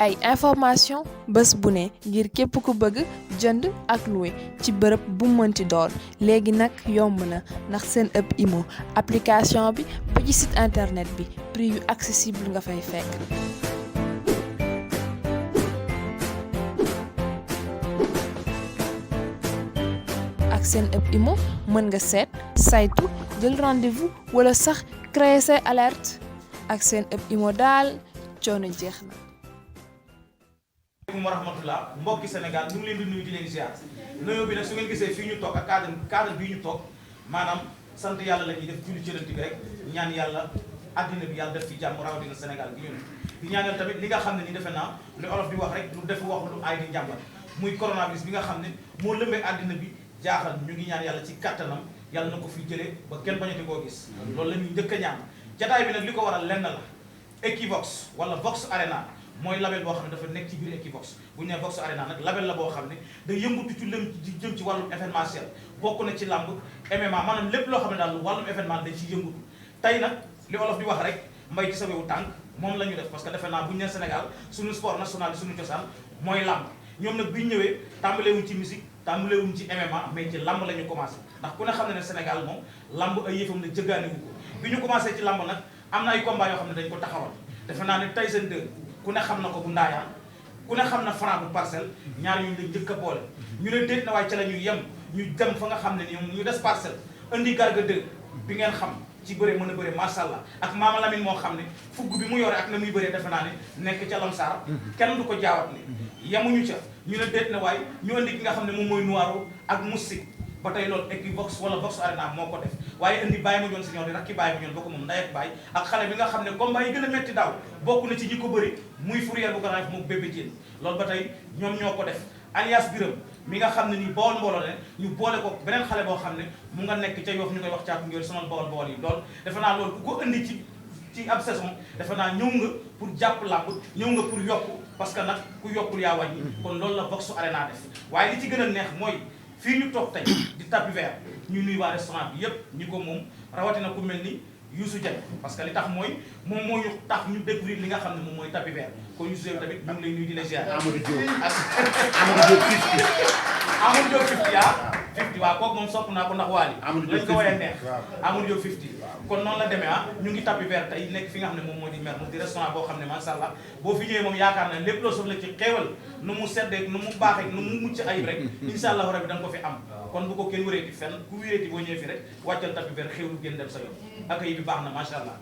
ay information bés bu ne ngir képp ku bëgg jënd ak louer ci bërëb bu mënti doon léegi nag yomb na ndax Sen'Up Imo application bi ba ci site internet bi prix yu accessible nga fay fekk. ak Sen'Up Imo mën nga seet saytu jël rendez-vous wala sax créer say alerte ak Sen'Up Imo daal coono jeex na. wa rahmatullah mbokki Sénégal ñu ngi leen di nuyu di leen ziar nuyoo bi nag su ngeen gisee fii ñu toog ak cadre bii ñu toog maanaam sant yàlla la ñuy def julli ci Yonent bi rek ñaan yàlla addina bi yàlla def fi jàmm rawatina Sénégal gi ñu ne di ñaanal tamit li nga xam ne ni defe naa lu olof di wax rek lu def wax lu ay di njàmbat muy coronavirus bi nga xam ne moo lëmbee addina bi jaaxal ñu ngi ñaan yàlla ci kattanam yàlla na ko fi jëlee ba kenn bañati koo gis loolu la ñuy njëkk a ñaan jataay bi nag li ko waral lenn la Equivox wala Vox Arena mooy label boo xam ne dafa nekk ci biir Equivox bu ñu nee Vox Arena nag label la boo xam ne day yëngatu ci lëm jëm ci wàllum événementiel bokk na ci làmb MMA maanaam lépp loo xam ne daal wàllum événement dañ ci yëngatu tey nag li olof di wax rek mbay ci sa wewu tànk moom la ñu def parce que defe naa bu ñu nee Sénégal suñu sport national bi suñu cosaan mooy làmb ñoom nag bi ñu ñëwee tàmbalewuñ ci musique tàmbalewuñ ci MMA mais ci làmb la ñu commencé ndax ku ne xam ne ne Sénégal moom làmb ay yëfam la jëggaaniwu ko bi ñu commencé ci làmb nag am na ay combat yoo xam ne dañ ko taxawal defe naa ne Tyson 2 ku ne xam na ko bu ndaayaan ku ne xam na Franc bu Parcelles ñaar ñu lañ njëkk a boole ñu ne déet na waaye ca la ñuy yem ñu dem fa nga xam ne ni ñu des Parcelles indi Garga 2 bi ngeen xam ci bëre mën a bëre masàllaa ak Mama Lamine moo xam ne fugg bi mu yore ak na muy bëree defe naa ne nekk ca Lamsaar kenn du ko jaawat ne yemuñu ca ñu ne déet na waaye ñu indi ki nga xam ne moom mooy Noiro ak Moustique ba tey loolu Equivox wala Vox Arena moo ko def waaye indi Baye Mandione Senior di rakki Baye Mandione bokk moom ndey ak baay ak xale bi nga xam ne combat yi gën a metti daaw bokk na ci ñi ko bëri muy Fourier bu Garaaf moom Bébé Diène loolu ba tey ñoom ñoo ko def alias Biram mi nga xam ne nii Bawol mbooloo ne ñu boole ko beneen xale boo xam ne mu nga nekk ca Yoff ñu koy wax caatu ngir sonal Bawol yi loolu defe naa loolu ku ko indi ci ab saison defe naa ñëw nga pour jàpp làmb ñëw nga pour yokk parce que nag ku yokkul yaa wàññi kon loolu la Vox Arena def waaye li ci gën a neex mooy fii ñu toog tey di tapis vert ñu nuy waa restaurant bi yépp ñi ko moom rawatina ku mel ni Youssou Dieng parce que li tax mooy moom moo ñu tax ñu découvrir li nga xam ne moom mooy tapis vert kon Youssou Dieng tamit ñu ngi lay nuyu di la ziar. Amadou Diop Amadou Diop 50. Amadou Diop 50 ah 50 waaw kooku moom sopp naa ko ndax waali lañ ko woyee neex Amadou Diop 50 kon noonu la demee ah ñu ngi tapis vert tey nekk fi nga xam ne moom moo di mer mu di restaurant boo xam ne macha allah boo fi ñëwee moom yaakaar na lépp loo soxla ci xéewal nu mu seddee nu mu baaxee nu mu mucc ayib rek insha allah rabbi da nga ko fi am kon bu ko kenn wéreeti fenn ku wéreeti boo ñëwee fi rek wàccal tapis vert xéewlu génn dem sa yoon accueil bi baax na macha allah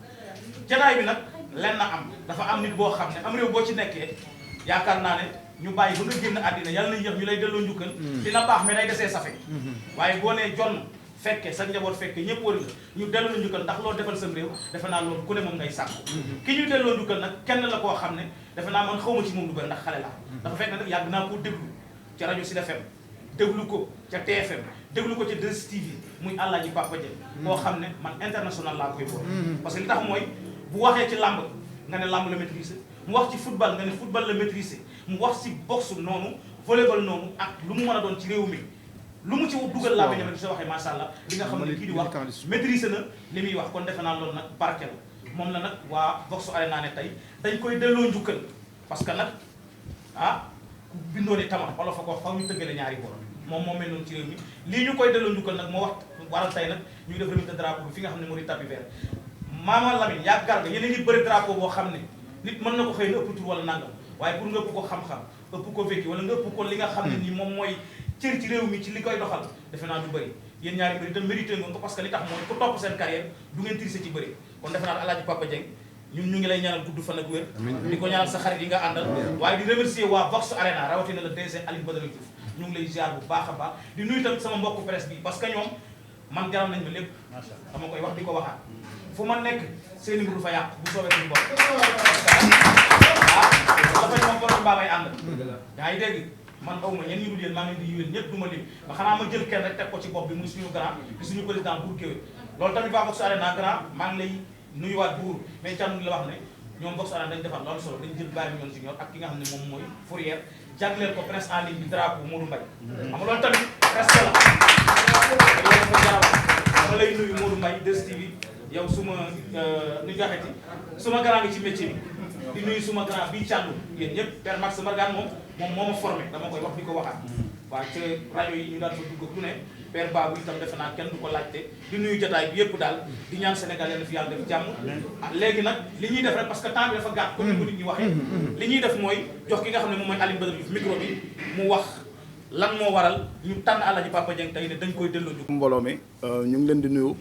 jataay bi nag len na am dafa am nit boo xam ne am réew boo ci nekkee yaakaar naa ne ñu bàyyi ba nga génn àddina yàlla nañ yëx ñu lay delloo njukkal dina baax mais day desee safe waaye boo nee jonn fekke sa njaboot fekke ñëpp wër nga ñu delloo la njukkal ndax loolu defal sam réew defe naa loolu ku ne moom ngay sàkku ki ñu delloo njukkal nag kenn la koo xam ne defe naa man xawma ci moom lu bëri ndax xale la dafa fekk nag yàgg naa koo déglu ca rajo Sud FM déglu ko ca TFM déglu ko ca 2STV muy Alaaji Papa Dieng koo xam ne man international laa koy boole parce que li tax mooy bu waxee ci làmb nga ne làmb la maîtriser mu wax ci football nga ne football la maîtriser mu wax ci boxe noonu volleyball noonu ak lu mu mën a doon ci réew mi lu mu ci dugal laa bañam di sa waxee macha allah li nga xam ne kii di wax maîtriser na li muy wax kon defe naa loolu nag barke la moom la nag waa Vox Arena ne tey dañ koy delloo njukkal parce que nag ah ku bindoo ni tama wala fa ko faw ñu tëggale ñaari boor moom moo mel noonu ci réew mi lii ñu koy delloo njukkal nag moo wax waral tey nag ñu def remise de drapeau bi fi nga xam ne moo di tapis vert Mama Lamine yaa Garga yéen a ngi bëri drapeau boo xam ne nit mën na ko xëy na ëpp tur wala nangam waaye pour nga ëpp ko xam-xam ëpp ko vécu wala nga ëpp ko li nga xam ne nii moom mooy cër ci réew mi ci li koy doxal defe naa du bëri yéen ñaari bëri itam mérité nga ko parce que li tax mooy ku topp seen carrière du ngeen triser ci bëri kon defe naa Alaaji Papa Dieng ñun ñu ngi lay ñaanal gudd fan ak wér di ko ñaanal sa xarit yi nga àndal waaye di remercier waa Vox Arena rawatina le DG Aline Badara Diouf ñu ngi lay ziar bu baax a baax di nuyu tamit sama mbokku presse bi parce que ñoom man jaral nañ ma lépp dama koy wax di ko waxaat fu ma nekk seeni mbir du fa yàq bu soobee suñu bopp dafay moom borom baa may ànd yaa ngi dégg man aw ma ñenn ñu dul yéen maa ngi leen di yéen ñëpp du ma lim ba xanaa ma jël kenn rek teg ko ci bopp bi muy suñu grand di suñu président Bour Guéweul loolu tamit waa Vox Arena grand maa ngi lay nuyuwaat buur mais càmm la wax ne ñoom Vox Arena dañ defar loolu solo dañ jël Baye Mandione Senior ak ki nga xam ne moom mooy Fourier jagleel ko presse en ligne bi drapeau Modou Mbaye xam nga loolu tamit presse la ma lay nuyu Modou Mbaye 2STV yow su ma nu joxeti su ma grand ngi ci métier bi di nuyu suma grand bii Thiandou yéen ñëpp Père Max Margan moom moo ma formé dama koy wax di ko waxaat waaw ci rajo yi ñu daan fa dugg lu ne Père Babou itam defe naa kenn du ko laajte di nuyu jotaay bi yëpp daal di ñaan Sénégal yàlla fi yàlla def jàmm léegi nag li ñuy def rek parce que temps bi dafa gàtt comme ni ko nit ñi waxee li ñuy def mooy jox ki nga xam ne moom mooy Alioune Badara Diouf micro bi mu wax lan moo waral ñu tànn Alaaji Papa Dieng tey ne dañ koy delloo ju mbooloo mi ñu ngi leen di nuyu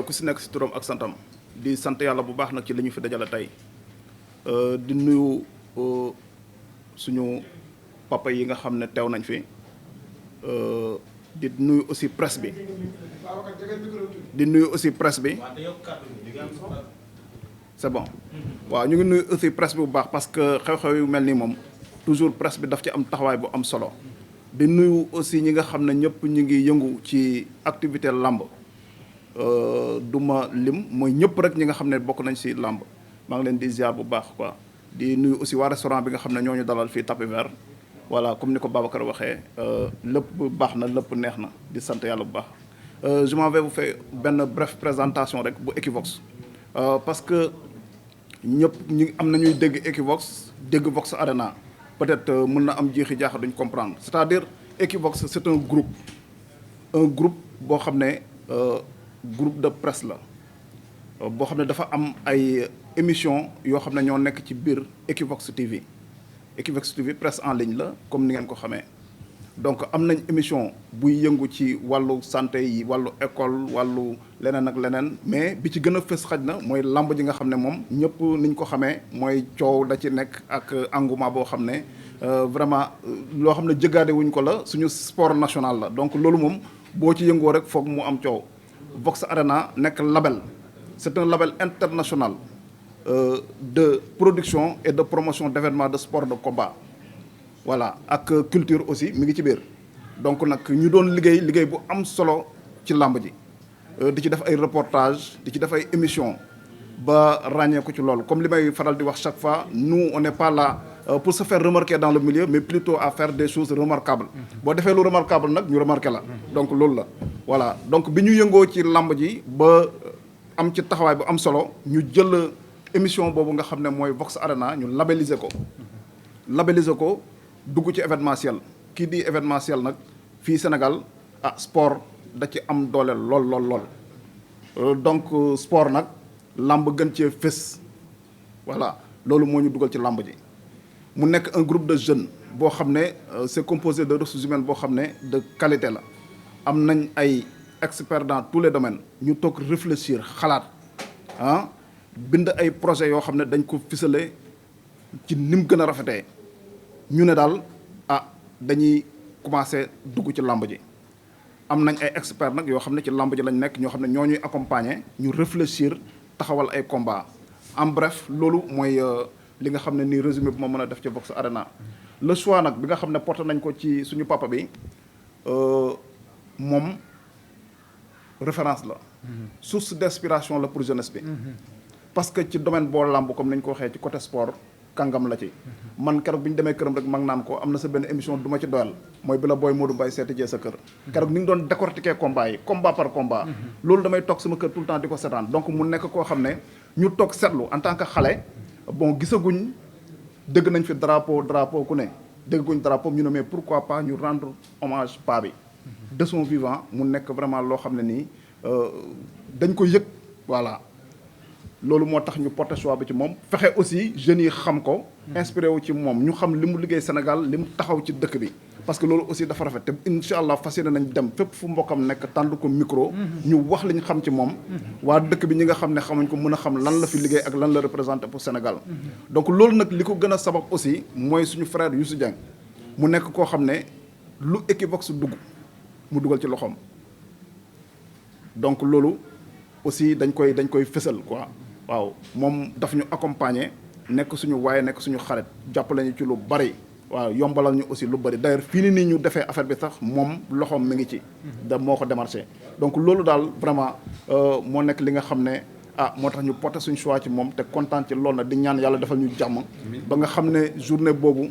ku si nekk si turam ak santam di sant yàlla bu baax nag ci li ñu fi dajale tey di nuyu suñu papa yi nga xam ne teew nañ fi di nuyu aussi presse bi di nuyu aussi presse bi c'est bon waaw ñu ngi nuyu aussi presse bi bu baax parce que xew-xew yu mel nii moom toujours presse bi daf ci am taxawaay bu am solo di nuyu aussi ñi nga xam ne ñëpp ñu ngi yëngu ci activité làmb du ma lim mooy ñëpp rek ñi nga xam ne bokk nañ si làmb maa ngi leen di ziar bu baax quoi di nuyu aussi waa restaurant bi nga xam ne ñoo ñu dalal fii tapis vert voilà comme ni ko Babacar waxee lépp baax na lépp neex na di sant yàlla bu baax je m'en vais vous faire benn bref présentation rek bu Equivox parce que ñëpp ñi am nañuy dégg Equivox dégg Vox Arena peut-être mën na am jeexi jaaxa duñ comprendre c'est-à-dire Equivox c'est un groupe boo xam ne groupe de presse la boo xam ne dafa am ay émission yoo xam ne ñoo nekk ci biir Equivox TV Equivox TV presse en ligne la comme ni ngeen ko xamee donc am nañ émission buy yëngu ci wàllu santé yi wàllu école wàllu leneen ak leneen mais bi ci gën a fës xaj na mooy lamb ji nga xam ne moom ñëpp niñ ko xamee mooy coow da ci nekk ak engouement boo xam ne vraiment loo xam ne jëggaade wuñ ko la suñu sport national la donc loolu moom boo ci yëngoo rek foog mu am coow Vox Arena nekk label c'est un label international de production et de promotion d'événements de sport de combat voilà ak culture aussi mi ngi ci biir donc nag ñu doon liggéey bu am solo ci làmb ji di ci def ay reportage di ci def ay émission ba ràññee ko ci loolu comme li may faral di wax chaque fois nous on n'est pas là pour se faire remarquer dans le milieu mais plutôt à faire des choses remarquables boo defee lu remarquable nag ñu remarqué la donc loolu la voilà donc bi ñu yëngoo ci làmb ji ba am ci taxawaay bu am solo ñu jël émission boobu nga xam ne mooy Vox Arena ñu labelliser ko dugg ci événementiel kii di événementiel nag fii Sénégal sport da ci am doole lool donc sport nag làmb gën cee fës voilà loolu moo ñu dugal ci làmb ji mu nekk un groupe de jeunes boo xam ne c'est composé de ressources humaines boo xam ne de qualité la am nañ ay experts dans tous les domaines ñu toog réfléchir xalaat bind ay projets yoo xam ne dañ ko ficelé ci ni mu gën a rafetee ñu ne daal dañuy commencer dugg ci làmb ji am nañ ay experts nag yoo xam ne ci làmb ji lañ nekk ñoo xam ne ñoo ñuy accompagner ñu réfléchir taxawal ay combats en bref loolu mooy li nga xam ne nii résumé bu ma mën a def ci Vox Arena le choix nag bi nga xam ne porté nañ ko ci suñu papa bi moom référence la source d'inspiration la pour jeunesse bi parce que ci domaine boo làmb comme nañ ko waxee ci côté sport kàngam la ci man keroog bi ñu demee këram rek mag naan ko am na sa benn émission du ma ci doyal mooy bi la booy Modou Mbaye seeti jee sa kër keroog ni ngi doon décortiquer combat yi combat par combat loolu damay toog sama kër tout le temps di ko seetaan donc mu nekk koo xam ne ñu toog seetlu en tant que xale bon gisaguñ dégg nañ fi drapeau ku ne dégguñ drapeau ñu ne mais pourquoi pas ñu rendre hommage pa bi de son vivant mu nekk vraiment loo xam ne nii dañ ko yëg voilà loolu moo tax ñu porté choix bi ci moom fexe aussi jeunes yi xam ko inspiré wu ci moom ñu xam li mu liggéey Sénégal li mu taxaw ci dëkk bi parce que loolu aussi dafa rafet te incha allah fas yéene nañ dem fépp fu mbokkam nekk tànd ko micro ñu wax li ñu xam ci moom waa dëkk bi ñi nga xam ne xamuñ ko mën a xam lan la fi liggéey ak lan la représenté pour Sénégal donc loolu nag li ko gën a sabab aussi mooy suñu frère Youssou Dieng mu nekk koo xam ne lu Equivox dugg mu dugal ci loxoom donc loolu aussi dañ koy fësal quoi waaw moom daf ñu accompagner nekk suñu waaye nekk suñu xarit jàppale ñu ci lu bari waaw yombalal ñu aussi lu bari d'ailleurs fii nii ñu defee affaire bi sax moom loxoom mi ngi ci da moo ko démarché donc loolu daal vraiment moo nekk li nga xam ne moo tax ñu porté suñu choix ci moom te kontaan ci loolu nag di ñaan yàlla defal ñu jàmm ba nga xam ne journée boobu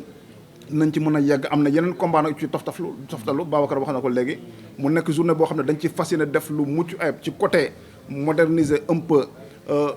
nañ ci mën a yegg am na yeneen combat nag ci toftalu Babacar wax na ko léegi mu nekk journée boo xam ne dañ ci fas yéene def lu mucc ayib ci côté moderniser un peu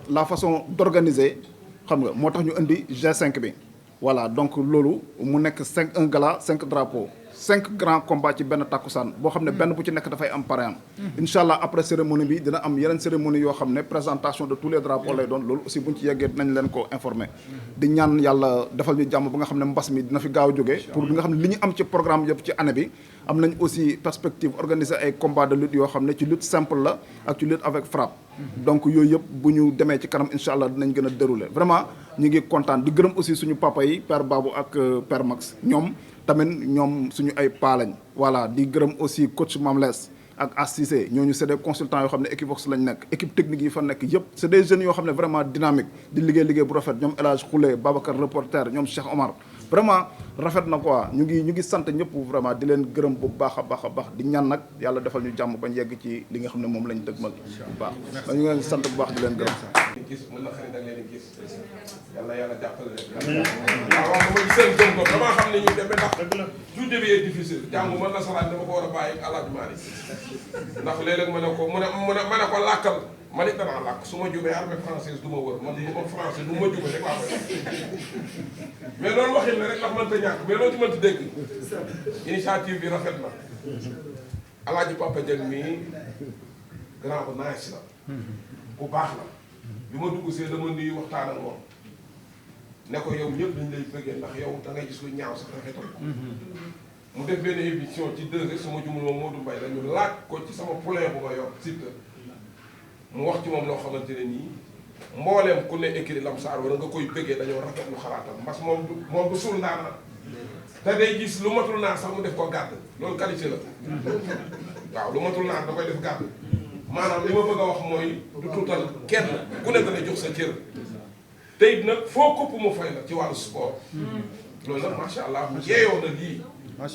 la façon d'organiser xam nga moo tax ñu indi G5 bi voilà donc loolu mu nekk 1 gala 5 drapeaux 5 grands combats ci benn takkusaan boo xam ne benn bu ci nekk dafay am parrain incha allah après cérémonie bi dina am yeneen cérémonie yoo xam ne présentation de tous les drapeaux lay doon loolu aussi bu ñu ci yeggee dinañ leen ko informer di ñaan yàlla defal ñu jàmm ba nga xam ne mbas mi dina fi gaaw a jógee pour bi nga xam ne li ñu am ci programme yëpp ci année bi am nañ aussi perspective organiser ay combats de lutte yoo xam ne ci lutte simple la ak ci lutte avec frappe donc yooyu yëpp bu ñu demee ci kanam incha allah dinañ gën a dérouler vraiment ñu ngi kontaan di gërëm aussi suñu papa yi père Babou ak père Max ñoom tamit ñoom suñu ay paa lañ voilà di gërëm aussi coach Mamles ak Assise ñooñu c'est des consultants yoo xam ne Equivox lañ nekk équipe technique yi fa nekk yëpp c'est des jeunes yoo xam ne vraiment dynamique di liggéey bu rafet ñoom El Hadj Khoule Babacar reporter ñoom Cheikh Omar vraiment rafet na quoi ñu ngi sant ñëpp vraiment di leen gërëm bu baax a baax di ñaan nag yàlla defal ñu jàmm bañ yegg ci li nga xam ne moom lañ dëgmal bu baax ñu ngi leen sant bu baax di leen gërëm gis mën na xarit da leen gis yàlla jàppale leen waaw wax dama seen jëm ko damaa xam ne ñu demee ndax tout début est difficile jàngu mën na salaat dama ko war a bàyyi alaaj maari ndax léeg-léeg ma ne ko mu ne ko làkkal ma ne danaa làkk su ma jubee armée française du ma wër man bu ma français du ma jubee rek laa koy mais loolu waxin la rek ndax mënta ñàkk mais loolu ci mënta dégg initiative bi rafet na alaaji Papa Dieng mii grand bu nice la bu baax la bi ma dugg see dama nuyu waxtaan ak moom ne ko yow ñëpp dañ lay bëggee ndax yow da ngay gis lu ñaaw sax rafetal ko mu def benn émission ci 2 sama jumul moom Modou Mbaye la ñu laaj ko ci sama poulain bu ma yor site mu wax ci moom loo xamante ne nii mbooleem ku ne écrit Lamsaar wala nga koy bëggee dañoo rafet lu xalaatam parce que moom du suul naa na te day gis lu matul naa sax mu def ko gàdd loolu qualité la waaw lu matul naa da koy def gàdd maanaam li ma bëgg a wax mooy du tuutal kenn ku ne dana jox sa cër te it nag foo kopp mu fay la ci wàllu sport loolu nag macha allah yeeyoo na lii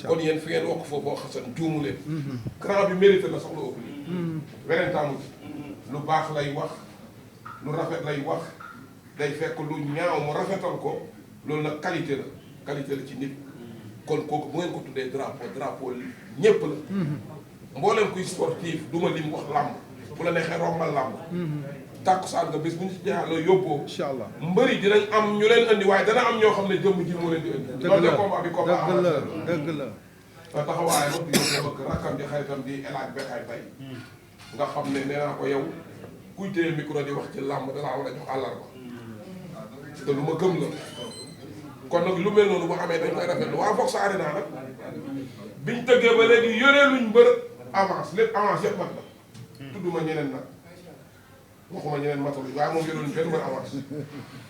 kon yéen fi ngeen wokk foofu boo xasan juumu leen grand bi mérité la sax lu ëpp lii weneen taamu ci lu baax lay wax lu rafet lay wax day fekk lu ñaaw mu rafetal ko loolu nag qualité la ci nit kon kooku bu ngeen ko tuddee drapeau ñépp la mbooleem kuy sportif du ma lim wax làmb bu la neexee rombal làmb tàkkusaan nga bés bu ñu si jaaxloo yóbboo incha allah mbëri dinañ am ñu leen indi waaye dana am ñoo xam ne jëmm ji moo leen di indi loolu de combat bi combat dëgg la taxawaay mag di yóbbu bëgg rakkam di xaritam di El Hadj Bekay Bay nga xam ne nee naa ko yow kuy téye micro di wax ci làmb danaa war a jox àllarba te lu ma gëm la kon nag lu mel noonu bu amee dañ koy rafetlu waa Vox Arena nag biñ tëggee ba léegi yoree luñ mbër avance lépp avance yëpp mat la tudduma ñeneen nag waxuma ñeneen matul waaye moom yoree luñ benn mbër avance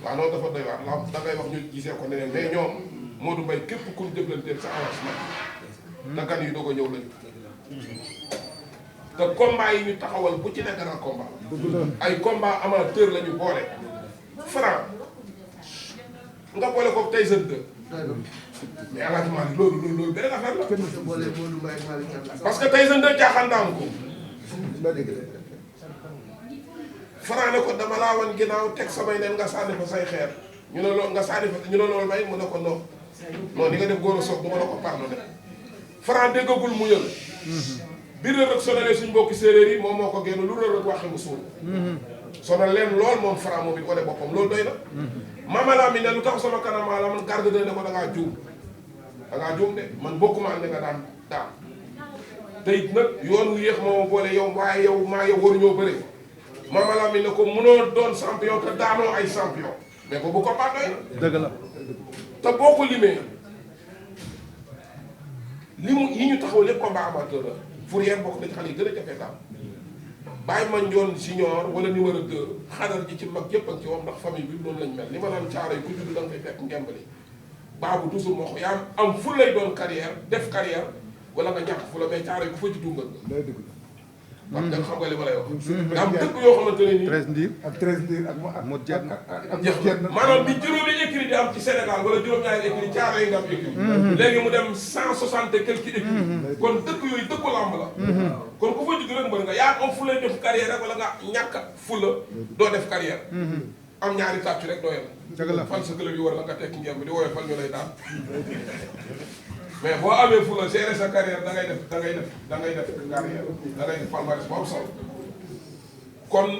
waaw noonu dafa doy waar la da ngay wax ñu gisee ko neneen mais ñoom Modou Mbaye képp ku ñu jëflanteel sa avance mat te gan yi doog a ñëw lañu te combat yi ñu taxawal bu ci nekk grand combat ay combat amateur la ñu boole Franc nga boole ko Tyson 2 mais alaajumaa loolu beneen affaire la parce que Tyson 2 jaaxaan daanu ko Franc ne ko dama laa wan ginnaaw teg samay nen nga sànni fa say xeer ñu ne loolu nga sànni fa ñu ne loolu may mu ne ko non ni nga def góor a soog du ma la ko pardonné Franc déggagul mu yël biir la rek sonalee suñ mbokki séeréer yi moom moo ko génn lu rek waxee mu suul sonal leen lool moom Franc moom it wane boppam loolu doy na mamalaa mi ne lu tax sama kanam maa la man garde de ne ko da ngaa juum de man bokkuma ak ne nga daan te it nag yoon wu yéex moo boole yow waaye yow maa yow waruñoo bëre mamalaa mi ne ko mënoo doon champion te daanoo ay champion mais ko bu ko doy na dëgg la te boo ko limee yi ñu taxaw lépp combat amateur la Fourrière bokk na ci xale yi gën a jafee daal Baye Mandione junior wala numéro 2 xadar ji ci mag yëpp ak ci moom ndax famille bi noonu lañ mel li ma naan caaro yi ku judd da nga fay fekk ngembali baabu toujours moo ko yaa am fu lay doon carrière def carrière wala nga ñàkk fu la mais caaro yi ku fa ci dungal nga parce que xam nga li ma lay wax daa am dëkk yoo xamante ne nii 13 ndiir ak Modou Dieng maanaam bi juróomi écurie di am ci Sénégal wala juróom-ñaari écurie caaro yi nga am écurie léegi mu dem 160 et quelques écuries kon dëkk yooyu dëkku lamb la kon ku fa judd rek mbër nga yaa am fu lay def carrière rek wala nga ñàkk fu la doo def carrière am ñaari tàccu rek doo yem fan sa club yi war la nga tekki ngeen bi di woowee fan ñu lay daan mais boo amee fu la gérer sa carrière da ngay def carrière da ngay def palmarès bu am solo kon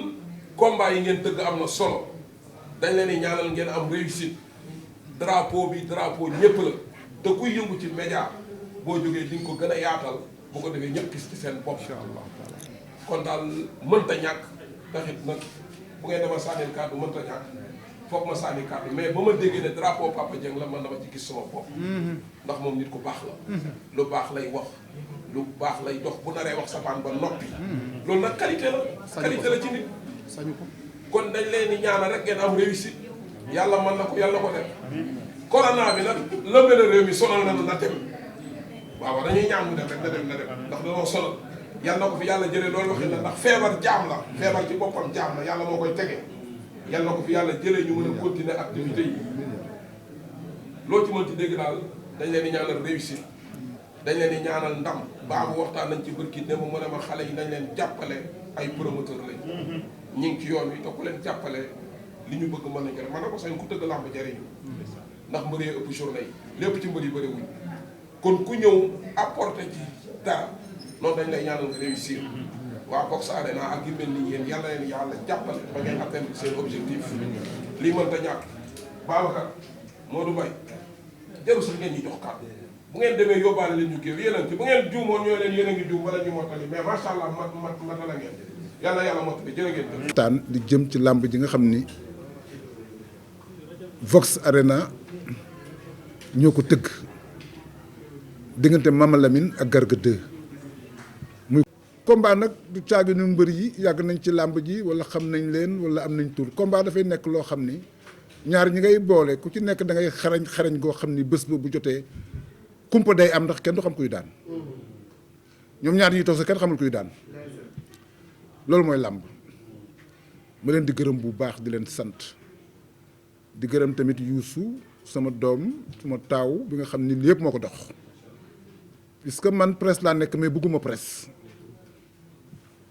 combat yi ngeen tëgg am na solo dañ leen di ñaanal ngeen am réussite drapeau bi drapeau ñëpp la te kuy yëngu ci média boo jógee di nga ko gën a yaatal bu ko defee ñëpp gis ci seen bopp. kon daal mënta ñàkk taxit nag bu ngeen dema sànnil kàddu mënta ñàkk foog ma sànni kàddu mais ba ma déggee ne drapeau Papa Dieng la man dama ci gis sama bopp. ndax moom nit ku baax la. lu baax lay wax lu baax lay dox bu naree wax safaan ba noppi. loolu nag qualité la. qualité la ci nit. sañu ko kon dañ leen di ñaanal rek ngeen am réussite yàlla mën na ko yàlla ko def. corona bi nag lëmbe na réew mi sonal nañu na dem waaw dañuy ñaan mu dem rek na dem ndax dañoo sonal yàlla na ko fi yàlla jëlee loolu waxi na ndax feebar jaam la feebar ci boppam jaam la yàlla moo koy tege yàlla na ko fi yàlla jëlee ñu mën a continuer activité yi loo ci mën ci dégg daal dañ leen di ñaanal réussite dañ leen di ñaanal ndam baabu waxtaan nañ ci bërki ne mu ne ma xale yi dañ leen jàppale ay promoteur lañ ñu ngi ci yoon wi te ku leen jàppale li ñu bëgg mën nañ ko def man na ko sañ ku tëgg làmb jariñu ndax mbër yi ëpp journée yi lépp ci mbër yi bëri wuñ kon ku ñëw apporter ci dara noonu dañ lay ñaanal nga réussir waa Vox Arena ak yu mel ni yéen yàlla leen yàlla jàppale ba ngeen atteindre seen objectif lii mënta ñàkk Babacar Modou Mbaye jarul sax ngeen ñuy jox kàddu bu ngeen demee yóbbaale leen ñu géew yéen a ngi ci bu ngeen juumoon ñoo leen yéen a ngi juum wala ñu mottali mais macha allah mat la ngeen yàlla mottali jërë ngeen jëf. waxtaan di jëm ci làmb ji nga xam ni Vox Arena ñoo ko tëgg diggante Mama Lamine ak Garga 2 muy combat nag du caagi nu mbër yi yàgg nañ ci làmb ji wala xam nañ leen wala am nañ tur combat dafay nekk loo xam ni ñaar ñi ngay boole ku ci nekk da ngay xarañ goo xam ni bés bu jotee kumpa day am ndax kenn du xam kuy daan ñoom ñaar ñi toog sa kenn xamul kuy daan loolu mooy làmb ma leen di gërëm bu baax di leen sant di gërëm tamit Youssou sama doom sama taaw bi nga xam ni lépp moo ko dox puisque man presse laa nekk mais bëgguma presse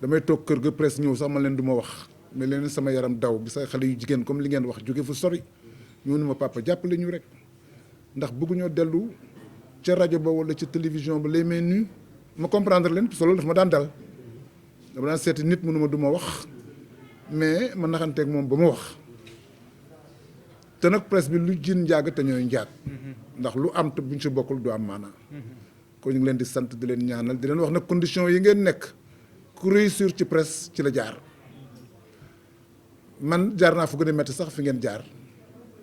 damay toog kër ga presse ñëw sax man leen du ma wax mais leen sama yaram daw bi say xale yu jigéen comme li ngeen wax jóge fu sori ñëw ni ma papa jàppale ñu rek ndax bëgguñoo dellu ca rajo ba wala ca télévision ba les mains nues ma comprendre leen parce que loolu daf ma daan dal dama daan seeti nit mënuma du ma wax mais ma naxanteeg moom ba ma wax te nag presse bi lu jin njaag te ñooy njaag ndax lu am te buñ si bokkul du am maanaa kon ñu ngi leen di sant di leen ñaanal di leen wax nag condition yi ngeen nekk ku réussir ci presse ci la jaar man jaar naa fu gën a metti sax fi ngeen jaar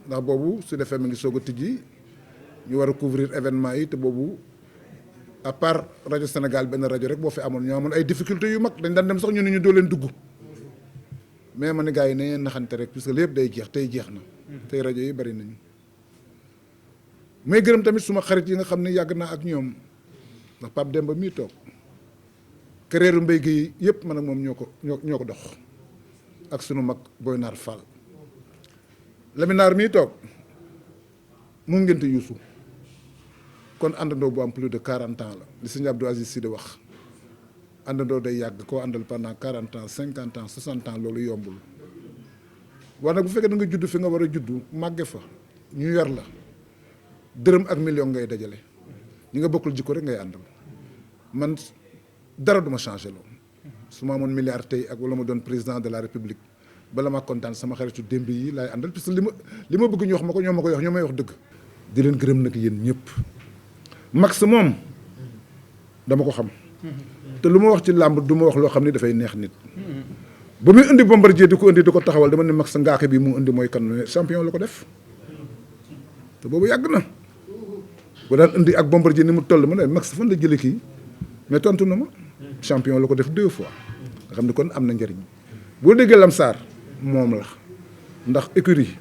ndax boobu su defee mi ngi soog a tijji ñu war a couvrir événement yi te boobu à part rajo Sénégal benn rajo rek boo fi amoon ñoo amoon ay difficultés yu mag dañ daan dem sax ñu ne ñu doo leen dugg mais ma ne gars yi ne ngeen naxante rek puisque lépp day jeex tey jeex na tey rajo yi bari nañu may gërëm tamit suma xarit yi nga xam ne yàgg naa ak ñoom ndax Pape Demba mii toog carrière mbéy gi yëpp man ak moom ñoo ko dox ak sunu mag Boy Naar Fall Laminaar mii toog mu ngénte Youssou kon àndandoo bu am plus de 40 ans la li sëñ Abdou Aziz Sy di wax àndandoo day yàgg koo àndal pendant 40 ans 50 ans 60 ans loolu yombul war nag bu fekkee da nga judd fi nga war a juddu màgge fa ñu yor la dërëm ak million ngay dajale ñi nga bokkul jikko rek ngay àndal man dara duma changé loolu su ma amoon milliard tey ak wala ma doon président de la république bala ma kontaan sama xaritu démb yi laay àndal parce que li ma bëgg ñu wax ma ko ñoo ma koy wax ñoo may wax dëgg di leen gërëm nag yéen ñëpp max moom dama ko xam te lu ma wax ci làmb du ma wax loo xam ni dafay neex nit ba muy indi Bombardier di ko indi di ko taxawal dama ne max ngaake bi mu indi mooy kan champion la ko def te boobu yàgg na bu daan indi ak Bombardier ni mu toll ma ne max fan la jële kii mais tontu na ma champion la ko def 2 fois nga xam ne kon am na njëriñ boo déggee Lamsaar moom la ndax écurie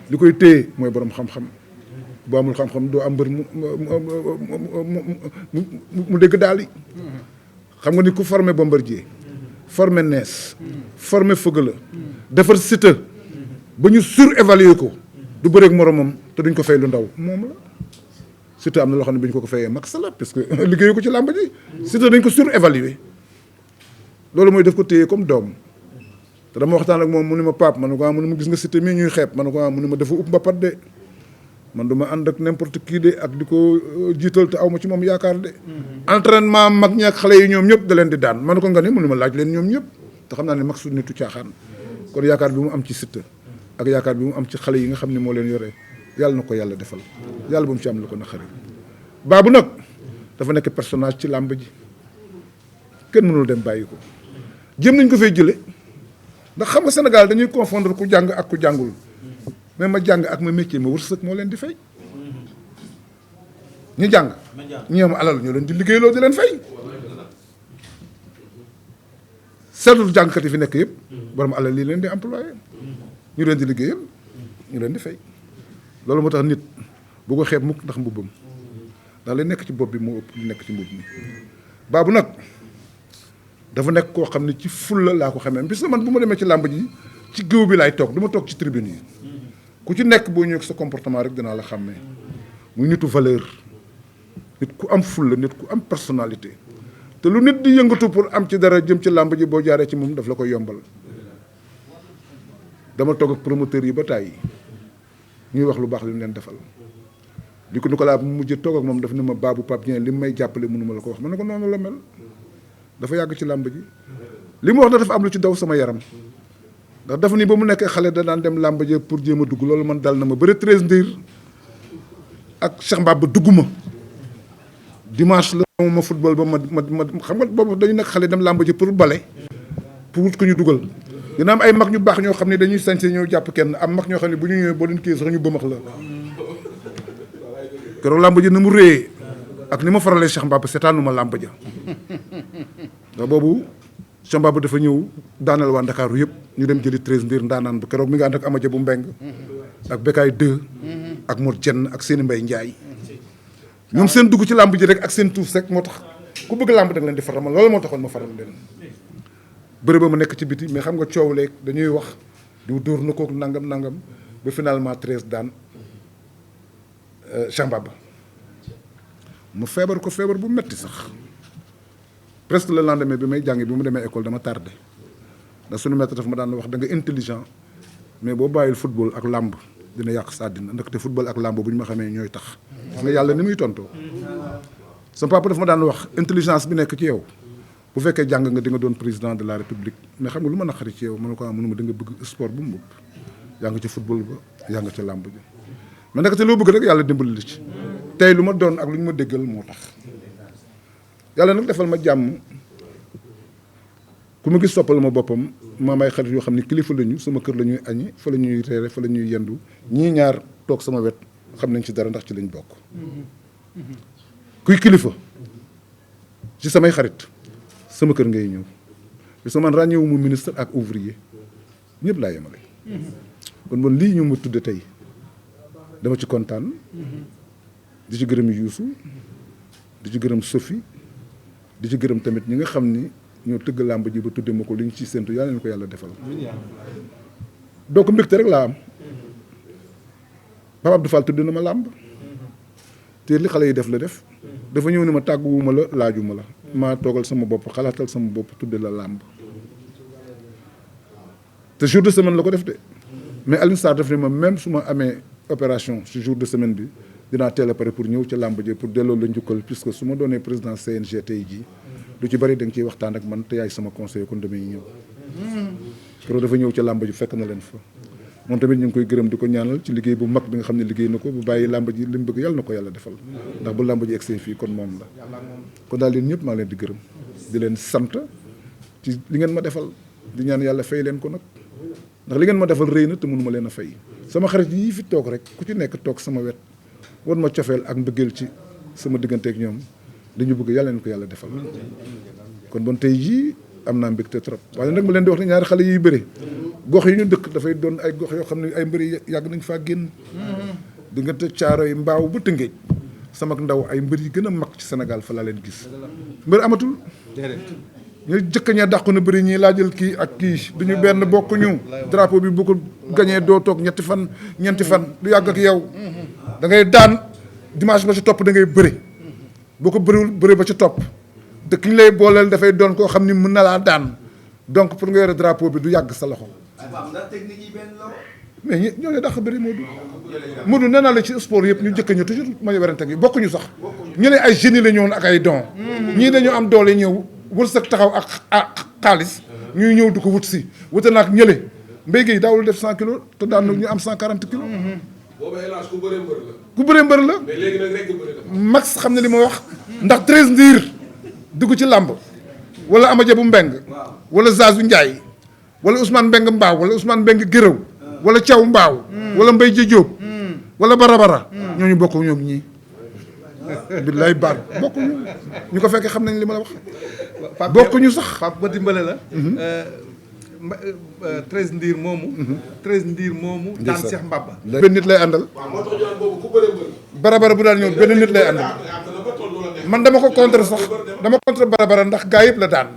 li koy téye mooy borom xam-xam boo amul xam-xam doo am mbër mu dégg daal yi xam nga ni ku formé Bombardier formé Nees formé Fëgala defar Siteu ba ñu surévaluer ko du bëreeg moromam te duñ ko fay lu ndaw moom la Siteu am na loo xam ne bi ñu ko fayee max la parce que liggéeyu ko ci làmb ji Siteu dañ ko surévaluer loolu mooy def ko téye comme doom te dama waxtaan ak moom mu ne ma Pape man ne ko mu ne ma gis nga Siteu mii ñuy xeeb man ne ko mu ne ma dafa upp mbapat de man du ma ànd ak n'importe qui de ak di ko jiital te aw ma ci moom yaakaar de entraînement mag ñi ak xale yi ñoom ñëpp da leen di daan man ne ko nga ni mu ne ma laaj leen ñoom ñëpp te xam naa ne mag su nitu caaxaan kon yaakaar bi mu am ci Siteu ak yaakaar bi mu am ci xale yi nga xam ne moo leen yore yàlla na ko yàlla defal yàlla bu mu ci am lu ko naqari. Babou nag dafa nekk personnage ci làmb ji kenn mënul dem bàyyi ko jëm nañ ko fay jële ndax xam nga Sénégal dañuy confondre ku jàng ak ku jàngul mais ma jàng ak ma métier ma wërsëg moo leen di fay. ñu jàng ñi am alal ñoo leen di liggéeyloo di leen fay seetlu jàngkat yi fi nekk yëpp borom alal lii leen di employé ñu leen di liggéeyal ñu leen di fay loolu moo tax nit bu ko xeeb mukk ndax mbubbam ndax li nekk ci bopp bi moo ëpp li nekk ci mbubb mi. Babou nag dafa nekk koo xam ne ci fulla laa ko xamee bis man bu ma demee ci làmb ji ci géew bi laay toog du ma toog ci tribune yi ku ci nekk boo ñëwee sa comportement rek dinaa la xàmmee muy nitu valeur nit ku am fulla nit ku am personnalité te lu nit di yëngatu pour am ci dara jëm ci làmb ji boo jaaree ci moom daf la koy yombal. dama toog ak promoteur yi ba tàyyi ñuy wax lu baax li mu leen defal di ko Nicolas bu mujjee toog ak moom daf ne ma Babou Pape Dieng li mu may jàppale mënuma la ko wax ma ne ko noonu la mel dafa yàgg ci làmb ji li mu wax na dafa am lu ci daw sama yaram ndax dafa ni ba mu nekkee xale da daan dem làmb ji pour jéem a dugg loolu man dal na ma bëre 13 ndiir ak Cheikh Mbaba dugg ma dimanche la ma football ba ma xam nga boobu dañu nekk xale dem làmb ji pour bale pour wut ko ñu dugal dina am ay mag ñu baax ñoo xam ne dañuy sañse ñëw jàpp kenn am mag ñoo xam ne bu ñu ñëwee boo leen kii sax ñu bëmax la keroog làmb ji ni mu réyee ak ni ma faralee Cheikh Mbaba seetaanu ma làmb ja ndax boobu Cheikh Mbaba dafa ñëw daanal waa Ndakaaru yëpp ñu dem jëli 13 ndiir ndaanaan ba keroog mi nga ànd ak Amadia bu Mbeng ak Bekaay 2 ak Mor Jenn ak Seeni Mbay Njaay ñoom seen dugg ci làmb ji rek ak seen tuuf rek moo tax ku bëgg làmb da nga leen di faral ma loolu moo taxoon ma faral leen bëri ba ma nekk ci biti mais xam nga coow leeg dañuy wax di dóor na kook nangam nangam ba finalement 13 daan Cheikh Mbaba mu feebar ko feebar bu metti sax presque le lendemain bi may jàngi bi mu demee école dama tardé ndax suñu maître daf ma daan wax da nga intelligent mais boo bàyyil football ak làmb dina yàq sa àddina ndaxte football ak làmb bu ñu ma xamee ñooy tax gis nga yàlla ni muy tontoo sama papa daf ma daan wax intelligence bi nekk ci yow bu fekkee jàng nga di nga doon président de la république mais xam nga lu ma naqari ci yow ma ne ko mënuma da nga bëgg sport bu mu bëgg yaa nga ci football ba yaa nga ci làmb ji mais nag te loo bëgg rek yàlla dimbali li ci tey lu ma doon ak lu ñu ma déggal moo tax yàlla nag defal ma jàmm ku ma gis soppal ma boppam ma may xarit yoo xam ne kilifa lañu sama kër la ñuy añi fa la ñuy reere fa la ñuy yendu ñii ñaar toog sama wet xam nañ ci dara ndax ci lañ bokk kuy kilifa ci samay xarit sama kër ngay ñëw parce que man ràññeewu mu ministre ak ouvrier ñëpp laa yemale kon bon lii ñu ma tudde tey dama ci kontaan di ci gërëm Youssou di ci gërëm Sophie di ci gërëm tamit ñi nga xam ni ñoo tëgg làmb ji ba tudde ma ko li ñu ciy séntu yàlla leen ko yàlla defal donc mbégte rek laa am Pape Abdou Fall tudd na ma làmb te li xale yi def la def dafa ñëw ne ma tàgguwuma la laajuma la maa toogal sama bopp xalaatal sama bopp tudde la làmb te jour de semaine la ko def de mais Alioune Sarr daf ne ma même su ma amee opération ci jour de semaine bi dinaa teel a pare pour ñëw ca làmb ji pour delloo la njukkal puisque su ma doonee président CNG tey jii lu ci bari da nga ciy waxtaan ak man te yaay sama conseiller kon damay ñëw keroog dafa ñëw ca làmb ji fekk na leen fa moom tamit ñu ngi koy gërëm di ko ñaanal ci liggéey bu mag bi nga xam ne liggéey na ko bu bàyyi làmb ji li mu bëgg yàlla na ko yàlla defal ndax bu làmb ji egsee fii kon moom la kon daal leen ñëpp maa leen di gërëm di leen sant ci li ngeen ma defal di ñaan yàlla fay leen ko nag ndax li ngeen ma defal rëy na te mënuma leen a fay sama xarit yii fi toog rek ku ci nekk toog sama wet wan ma cofeel ak mbëggeel ci sama digganteek ñoom dañu bëgg yàlla leen ko yàlla defal kon bon tey jii am naa mbégte trop waaye nag ma leen di wax ne ñaari xale yiy bëre gox yi ñu dëkk dafay doon ay gox yoo xam ne ay mbëri yàgg nañ faa génn diggante caaro yi mbaaw ba Tëngéej sama ndaw ay mbër yi gën a mag ci Sénégal fa laa leen gis mbër amatul ñu jëkk ña dàqu na bëri ñii laajal kii ak kii duñu benn bokk ñu drapeau bi bu ko gañee doo toog ñeenti fan du yàgg ak yow da ngay daan dimanche ba ci topp da ngay bëri boo ko bëriwul bëri ba ci topp te ki ñu lay booleel dafay doon koo xam ni mën na laa daan donc pour nga yore drapeau bi du yàgg sa loxo mais ñoo ne dàq bëri Modou nee naa la ci sport yëpp ñu jëkk ñu toujours ma werante gi bokkuñu sax ñu ne ay génie la ñëwoon ak ay don ñii dañu am doole ñëw wërsëg taxaw ak xaalis ñuy ñëw du ko wut si wute naag ñële Mbaye Guèye daawul def 100 kilos te daan na ñu am 140 kilos. booba hélas ku bëree mbër la. ku bëree mbër la. mais léegi nag rek bëri dafa. Max xam ne li ma wax. ndax 13 ndiir dugg ci làmb wala Amadia bu Mbeng wala Zazu Ndiaye wala Ousmane Mbeng Mbaaw wala Ousmane Mbeng Gërëw wala Thiaw Mbaaw wala Mbaye Diop wala Barabara ñooñu bokk ñoom ñii. billaay baat bokkuñu ñu ko fekkee xam nañ li ma la wax. bokkuñu sax. Pape ba dimbale la. 13 ndiir moomu. 13 ndiir moomu. daan Cheikh Mbaba. benn nit lay àndal. waaw moo tax ñu naan boobu ku bëree mbër. Barabara bu daan ñëw benn nit lay àndal. man dama ko contre sax dama contre Barabara ndax gaa yëpp la daan.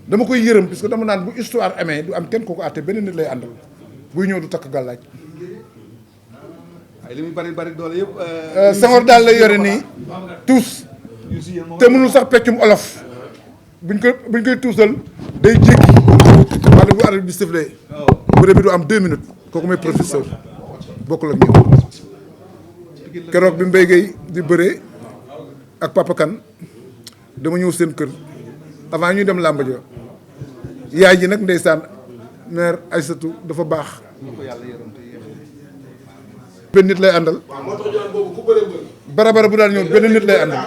dama koy yërëm parce que dama naan bu histoire amee du am kenn ko àtte benn nit lay àndal buy ñëw du takk gàllaaj. ay li muy bari doole yëpp. Senghor daal lay yore nii tuus te mënul sax peccum olof buñ koy tuusal day jékki wala bu arbitre bi sifflé bëre bi du am 2 minutes kooku mooy professeur bokkul ak ñoom. keroog bi Mbaye Guèye di bëree ak Papa Kane dama ñëw seen kër avant ñuy dem làmb ja yaay ji nag ndeysaan mère Aïssatou dafa baax. benn nit lay àndal. waaw moo tax ñu naan boobu ku bëree mbër. Barabara bu daan ñëw benn nit lay àndal.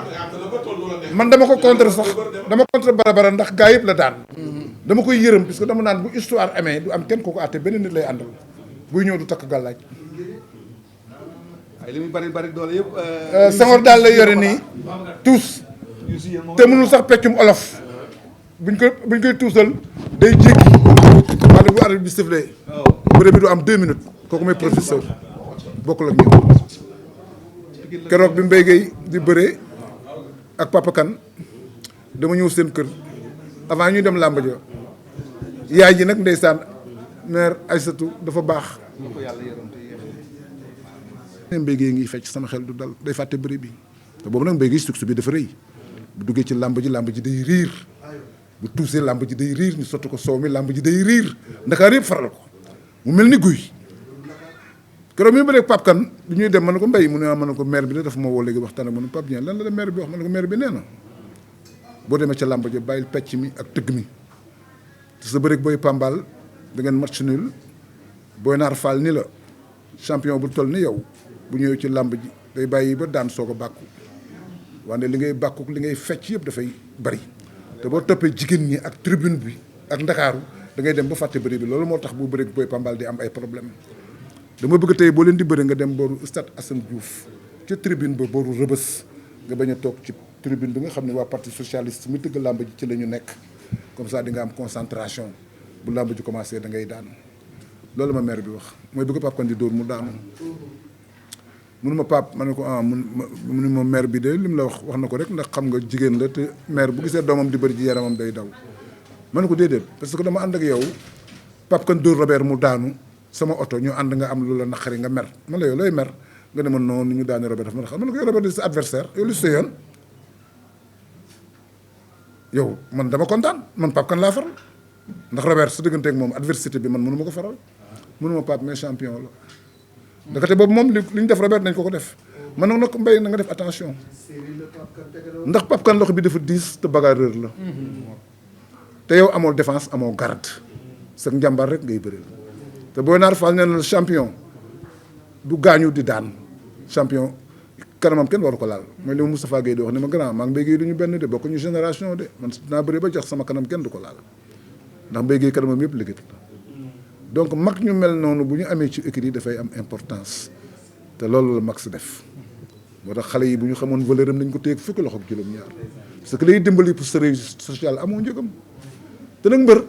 man dama ko contre sax dama contre Barabara ndax gaa yëpp la daan. dama koy yërëm parce que dama naan bu histoire amee du am kenn ko àtte benn nit lay àndal buy ñëw du takk gàllaaj. ay li muy bari doole yëpp. Senghor daal lay yore nii tuus te mënul sax peccum olof buñ koy tuusal day jékki wala bu arbitre bi sifflé bëre bi du am 2 minutes kooku mooy professeur bokkul ak ñoom. keroog bi Mbaye Guèye di bëree ak Papa Kane dama ñëw seen kër avant ñuy dem làmb ja yaay ji nag ndeysaan mère Aïssatou dafa baax. Mbaye Guèye ngi fecc sama xel du dal day fàtte bëri bi te boobu nag Mbaye Guèye succès bi dafa rëy bu duggee ci làmb ji day riir bu tuusee làmb ji day riir ñu sotti ko soow mi làmb ji day riir ndakaar yëpp faral ko mu mel ni guy. keroog mi bëreeg Pape Kane bi ñuy dem ma ne ko Mbaye mu ne ma ne ko maire bi de dafa ma woo léegi waxtaan ak ma ne Pape Dieng lan la la maire bi wax ma ne ko maire bi nee na boo demee ca làmb ja bàyyil pecc mi ak tëgg mi te sa bëreeg booy Pambal da ngeen match nul booy naar Fall ni la champion bu toll ni yow bu ñëwee ci làmb ji day bàyyi ba daan soog a bàkku wante li ngay bàkku li ngay fecc yëpp dafay bari te boo toppee jigéen ñi ak tribune bi ak ndakaaru da ngay dem ba fàtte bëri bi loolu moo tax bu bëreeg booy Pambal di am ay problème dama bëgg tey boo leen di bëri nga dem booru stade Assane Diouf ca tribune ba booru Rëbës nga bañ a toog ci tribune bi nga xam ne waa parti socialiste mi tëgg làmb ji ci la ñu nekk comme ça di nga am concentration bu làmb ji commencé da ngay daan loolu ma maire bi wax mooy bëgg Pape Kane di dóor mu daanu mënu ma Pape ma ne ko mu ne ma maire bi de li mu la wax na ko rek ndax xam nga jigéen la te maire bu gisee doomam di bëri ci yaramam day daw ma ne ko déedéet parce que dama ànd ak yow Pape Kane dóor Robert mu daanu sama oto ñu ànd nga am lu la naqari nga mer man la yow looy mer nga ne ma noonu ni ñu daane Robert dafa ma xam man ne ko yow Robert di sa adversaire yow lu si yoon yow man dama kontaan man Pape Kane laa faral ndax Robert su digganteeg moom adversité bi man mënu ma ko faral mënu ma Pape mais champion la ndakate boobu moom li ñu def Robert nañ ko def man nag Mbaye na nga def attention ndax Pape Kane loxo bi dafa diis te bagarreur la te yow amoo défense amoo garde sa njàmbaar rek ngay bëreel te booy naar Fall nee na champion du gaañu di daan champion kanamam kenn waru ko laal mooy li ma Moustapha Guèye di wax ne ma grand maa ngi Mbaye Guèye du ñu benn de bokkuñu génération de man dinaa bëri ba jox sama kanam kenn du ko laal ndax Mbaye Guèye kanamam yëpp liggéey la donc mag ñu mel noonu bu ñu amee ci équipe yi dafay am importance te loolu la Max def moo tax xale yi bu ñu xamoon valeur am nañ ko téye fukki loxo ak juróom-ñaar parce que lay dimbali pour sa réussite sociale amoo njëgam te nag mbër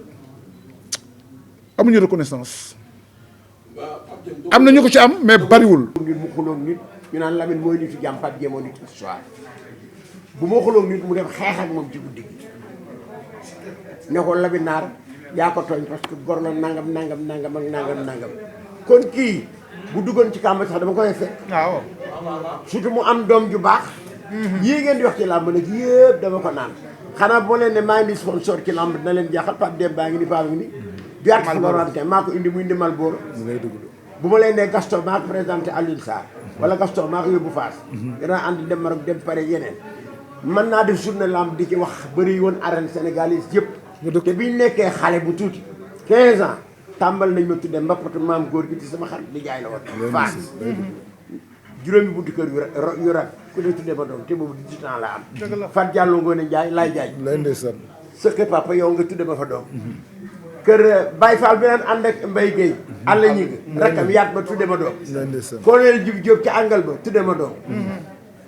amuñu reconnaissance am na ñu ko ci am mais bariwul. nit mu xuloog nit ñu naan Lamine mooy nitu jàmm Pape Dieng mooy nitu histoire bu ma xuloog nit mu dem xeex ak moom ci guddi gi ne ko Lamine naar yaa ko tooñ parce que gor la nangam ak nangam kon kii bu duggoon ci kàmb sax dama koy fekk. waaw surtout mu am doom ju baax. yii ngeen di wax ci làmb nag yëpp dama ko naan. xanaa boo leen ne maa ngi di sponsor ci làmb dina leen jaaxal Pape Dieng baa ngi ni Pape ngi ni. Duarte Florentine maa ko indi mu indi Malboro. bu ma leen nee Gaston maa ko présenté Alioune Sarr. wala Gaston maa ko yóbbu Fass. danaa ànd dem Maroc dem pare yeneen. mën naa def journée lamb di ci wax bëri woon arène sénégalaise yëpp. te biñ nekkee xale bu tuuti 15 ans tàmbal nañ ma tuddee mbappatu maam góor gi ci sama xarit di jaay la woon Fass juróomi buntu kër yu rat ku ne tuddee ma doom te boobu 18 ans la am Fat Diallo Ngoone Njaay laay jaay sa kër papa yow nga tudde ma fa doom kër Baye Fall bi naan ànd ak Mbaye Guèye àll ñi rakam yaat ba tudde ma doom colonel Djibi Diop ca àngal ba tudde ma doom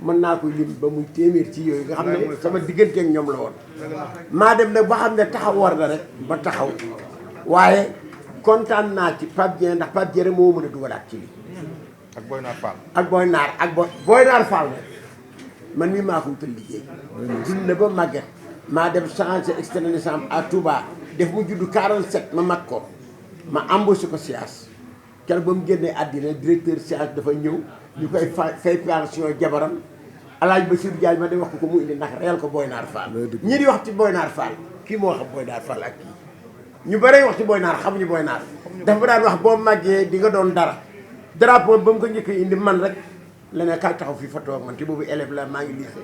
mën naa koy lim ba muy téeméer ci yooyu nga xam ne sama diggante ak ñoom la woon maa dem nag ba xam ne taxaw war na rek ba taxaw waaye kontaan naa ci Pape Dieng ndax Pape Dieng rek moo mën a dugalaat ci lii ak Boy Naar Fall. ak Boy Naar ak Boy Naar Fall nag man mii maa ko wutal liggéey dund na ba màgget maa dem changer extrait de naissance à Touba def mu juddu 47 ma mag ko ma embauché ko SIAS keroog ba mu génnee àddina directeur SIAS dafa ñëw ñu koy fay pension jabaram Alaaji Bassirou Diagne ma de wax ko mu indi ndax reyal ko Boy Naar Fall ñi di wax ci Boy Naar Fall kii moo xam Boy Naar Fall ak kii ñu bare wax ci Boy Naar xamuñu Boy Naar dafa daan wax boo màggee di nga doon dara drapeau ba mu ko njëkk indi man rek la ne kaay taxaw fii photo ak man te boobu élève la maa ngi lycée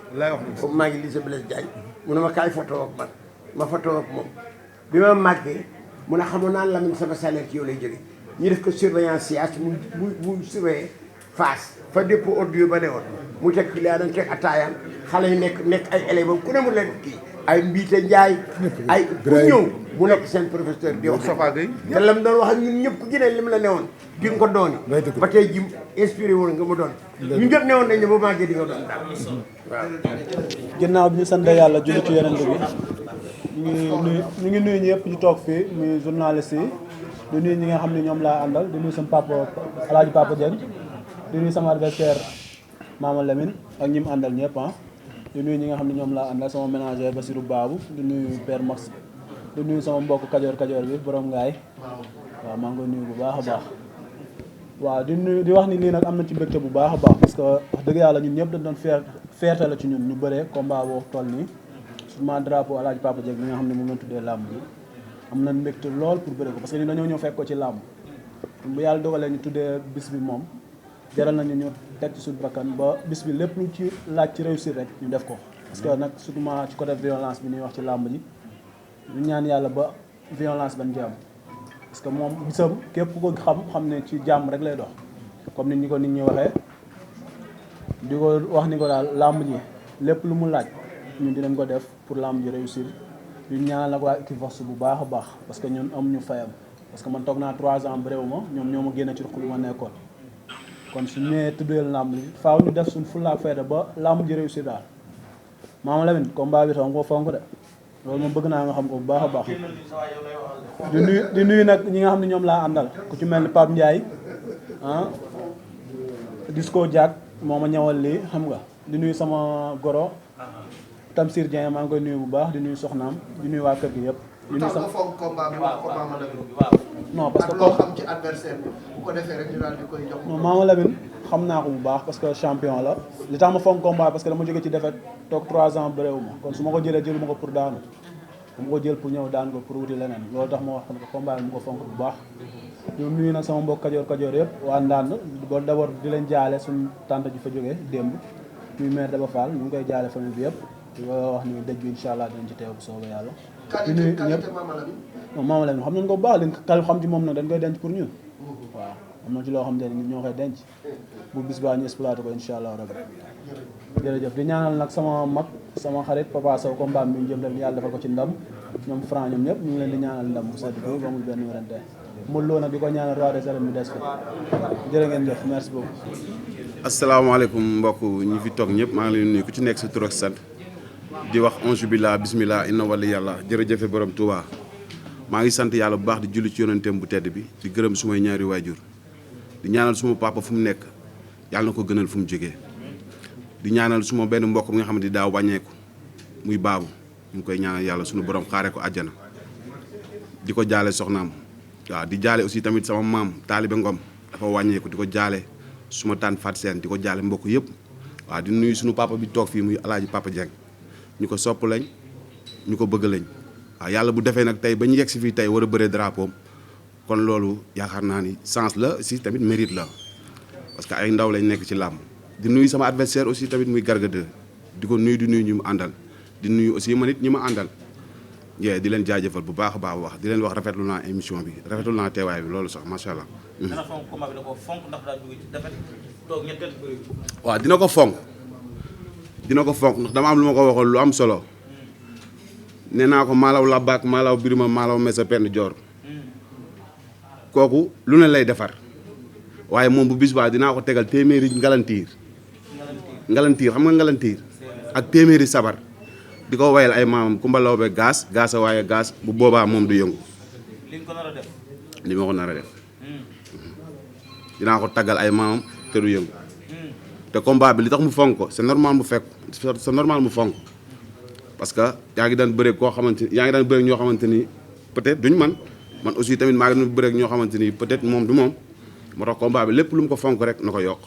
boobu maa ngi lycée Blaise Diagne mu ne ma kaay photo ak man ma photo ak moom bi ma màggee mu ne xamoon naa Lamine sama salaire ci yow lay jóge ñu def ko surveillance SIAS mu surveiller Fass fa dépôt audio ba ne woon mu teg client dañ teg ataayam xale yi nekk ay élèves am ku ne mu leen kii ay Mbiite Njaay ay ku ñëw mu nekk seen professeur di wax te lam doon wax ak ñun ñëpp ku ginee li mu la newoon di nga ko dooni ba tey ji inspiré woon nga mu doon ñu ñëpp newoon nañ ne ba màggee di nga doon daal waaw ginnaaw bi ñu sant yàlla julli ci yeneen bi ñu ngi nuyu ñëpp ñu toog fii muy journaliste yi di nuyu ñi nga xam ne ñoom laa àndal di nuyu sama papa Alaaji Papa Dieng di nuyu sama adversaire Mama Lamine ak ñi mu àndal ñëpp di nuyu ñi nga xam ne ñoom laa àndal sama ménagère Basirou Babou di nuyu Père Max di nuyu sama mbokk kajoor bi borom ngaay waaw maa ngi koy nuyu bu baax a baax waaw di wax ni lii nag am na ci mbégte bu baax a baax parce que wax dëgg yàlla ñun ñëpp dañ doon fierté la ci ñun ñu bëree combat boo toll nii sûrement drapeau Alaaji Papa Dieng bi nga xam ne moom lañ tuddee làmb bi am nañ mbégte lool pour bëre ko parce que ñun dañoo ñëw fekk ko ci làmb bu yàlla dogalee ñu tuddee bis bi moom jaral nañu ñu teg ci suñu bakkan ba bis bi lépp lu ci laaj ci réussir rek ñu def ko parce que nag surtout ci côté violence bi ñuy wax ci làmb ji ñu ñaan yàlla ba violence bañ ci am parce que moom bisam képp ko xam ne ci jàmm rek lay dox comme nit ñi waxee di ko wax ni ko daal làmb ji lépp lu mu laaj ñun dinañ ko def pour làmb ji réussir ñu ñaanal nag waa Equivox bu baax a baax parce que ñun amuñu fayam parce que man toog naa 3 ans bëréewu ma ñoom ñoo ma génne ci ruq bi ma nekkoon kon su ñëwee tuddeel làmb ji faaw ñu def suñ fulla ak fayda ba làmb ji réussir daal Mama Lamine combat bi tam ko fonk de loolu moom bëgg naa nga xam ko bu baax a baax di nuyu nag ñi nga xam ne ñoom laa àndal ku ci mel ni Pape Ndiaye Disco Diak moo ma ñëwal lii xam nga di nuyu sama goro Tamsir Dieng maa ngi koy nuyu bu baax di nuyu soxnaam di nuyu waa kër gi yëpp. di nuyu sama foog combat bi wax ko Mama Lamine. non parce que loo xam ci adversaire bi bu ko defee rek ñu daal di koy jox. non Mama Lamine xam naa ko bu baax parce que champion la li tax ma fonk combat parce que dama jóge ci défaite toog 3 ans bëréewu ma kon su ma ko jëlee jëluma ko pour daanu dama ko jël pour ñëw daan ko pour wuti leneen loolu tax ma wax ko combat bi mu ko fonk bu baax. di nuyu nag sama mbokk kajoor yëpp waa Ndande ba d'abord di leen jaale suñu tante ji fa jógee démb muy maire Daba Fall ñu ngi koy jaale famille bi yëpp di ko wax ni dëj bi incha allah dinañ ci teew bu soobee yàlla. di nuyu ñëpp non Mama Lamine xam nañ ko bu baax liñ kal xam ci moom nag dañ koy denc pour ñun waaw am na ci loo xam ne nit ñoo koy denc bu bis baa ñu exploité ko incha allah rabbi jërëjëf di ñaanal nag sama mag sama xarit Papa Sow combat bi ñu jëm rek yàlla defal ko ci ndam ñoom franc ñoom ñëpp ñu ngi leen di ñaanal ndam bu sedd ko ba amul benn werante Modou Lo nag di ko ñaanal roi des arènes bi des ko jërë ngeen jëf merci beaucoup. asalaamaaleykum mbokk ñi fi toog ñëpp maa ngi leen nuyu ku ci nekk sa tur ak sant di wax onge billah bismillah inna wali yàlla jërëjëfe borom Touba maa ngi sant yàlla bu baax di julli ci yonenteem bu tedd bi di gërëm sumay ñaari waajur di ñaanal suma papa fu mu nekk yàlla na ko gënal fu mu jógee di ñaanal suma benn mbokk mi nga xamante ni daa wàññeeku muy baabu ñu ngi koy ñaanal yàlla sunu borom xaaree ko àjjana di ko jaale soxnaam waaw di jaale aussi tamit sama maam Taalibe Ngom dafa wàññeeku di ko jaale suma tànn Fat Seen di ko jaale mbokk yëpp waaw di nuyu sunu papa bi toog fii muy Alaaji Papa Dieng ñu ko sopp lañ ñu ko bëgg lañ waaw yàlla bu defee nag tey ba ñu yegg si fii tey war a bëree drapeau kon loolu yaakaar naa ni chance la si tamit mérite la parce que ay ndaw lañ nekk ci làmb di nuyu sama adversaire aussi tamit muy Garga 2 di ko nuyu di nuyu ñu mu àndal di nuyu aussi man it ñi ma àndal di leen jaajëfal bu baax a baax wax di leen wax rafetlu naa émission bi rafetlu naa teewaay bi loolu sax macha allah. dana fonk combat bi da koo fonk ndax daa jóge ci defet toog ñetteel bëri. waaw dina ko fonk ndax dama am lu ma ko waxoon lu am solo nee naa ko maalaw labbaak maalaw birima maalaw mesa penn joor kooku lu ne lay defar waaye moom bu bis baa dinaa ko tegal téeméeri ngalantiir xam nga ngalantiir ak téeméeri sabar di ko wayal ay maamam Kumba Lawbe gaas a waaye gaas bu boobaa moom du yëngu li nga ko nar a def li ma ko nar a def dinaa ko taggal ay maamam te du yëngu te combat bi li tax mu fonk ko c'est normal mu fonk parce que yaa ngi daan bëreeg ñoo xamante ni peut-être duñ man aussi tamit maa ngi daan bëreeg ñoo xamante ni peut-être moom du moom moo tax combat bi lépp lu mu ko fonk rek na ko yokk